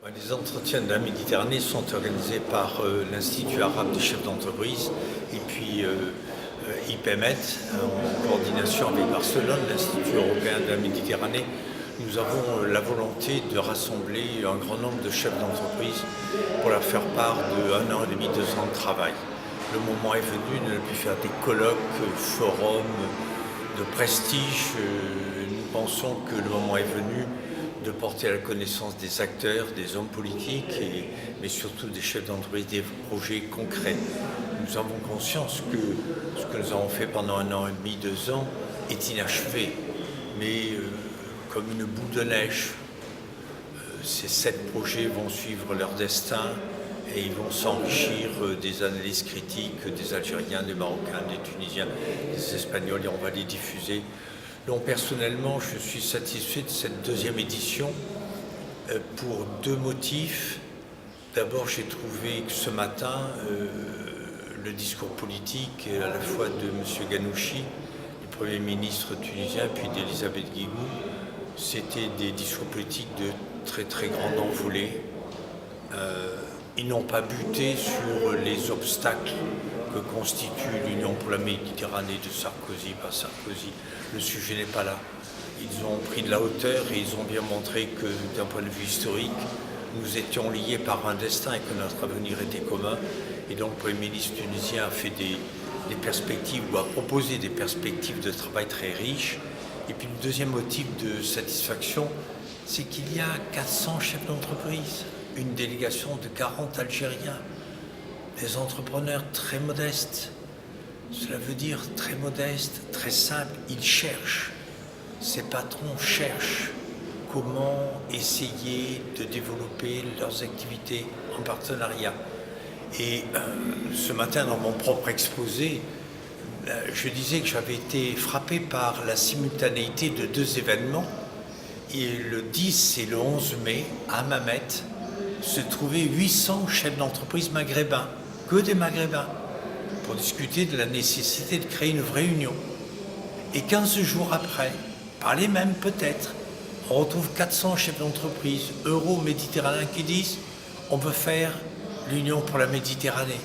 Les entretiens de la Méditerranée sont organisés par l'Institut arabe des chefs d'entreprise et puis IPEMET en coordination avec Barcelone, l'Institut européen de la Méditerranée. Nous avons la volonté de rassembler un grand nombre de chefs d'entreprise pour leur faire part de 1 an et demi, 2 ans de travail. Le moment est venu de ne plus faire des colloques, forums de prestige. Nous pensons que le moment est venu de porter à la connaissance des acteurs, des hommes politiques, mais surtout des chefs d'entreprise, des projets concrets. Nous avons conscience que ce que nous avons fait pendant 1 an et demi, 2 ans est inachevé, mais comme une boule de neige, ces 7 projets vont suivre leur destin et ils vont s'enrichir des analyses critiques des Algériens, des Marocains, des Tunisiens, des Espagnols, et on va les diffuser. Donc personnellement, je suis satisfait de cette 2e édition pour 2 motifs. D'abord, j'ai trouvé que ce matin, le discours politique, à la fois de M. Ghannouchi, du Premier ministre tunisien, puis d'Elisabeth Guigou, c'était des discours politiques de très très grande envolée. Ils n'ont pas buté sur les obstacles que constitue l'Union pour la Méditerranée de Sarkozy par Sarkozy. Le sujet n'est pas là. Ils ont pris de la hauteur et ils ont bien montré que d'un point de vue historique, nous étions liés par un destin et que notre avenir était commun. Et donc le Premier ministre tunisien a fait des perspectives ou a proposé des perspectives de travail très riches. Et puis le 2e motif de satisfaction, c'est qu'il y a 400 chefs d'entreprise, une délégation de 40 Algériens, des entrepreneurs très modestes. Cela veut dire très modestes, très simples. Ils cherchent, ces patrons cherchent comment essayer de développer leurs activités en partenariat. Et ce matin, dans mon propre exposé, je disais que j'avais été frappé par la simultanéité de 2 événements. Et le 10 et le 11 mai, à Mamet, se trouvaient 800 chefs d'entreprise maghrébins, que des maghrébins, pour discuter de la nécessité de créer une vraie union. Et 15 jours après, par les mêmes peut-être, on retrouve 400 chefs d'entreprise euro-méditerranéens qui disent « on veut faire l'Union pour la Méditerranée ».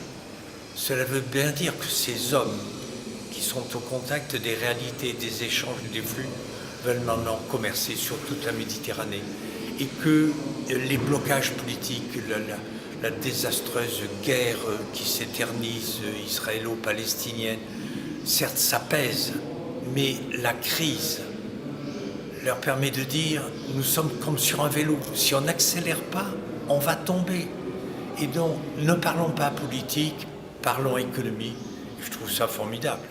Cela veut bien dire que ces hommes qui sont au contact des réalités, des échanges, des flux, veulent maintenant commercer sur toute la Méditerranée et que les blocages politiques, la désastreuse guerre qui s'éternise israélo-palestinienne, certes ça pèse, mais la crise leur permet de dire nous sommes comme sur un vélo, si on n'accélère pas, on va tomber. Et donc ne parlons pas politique, parlons économie. Je trouve ça formidable.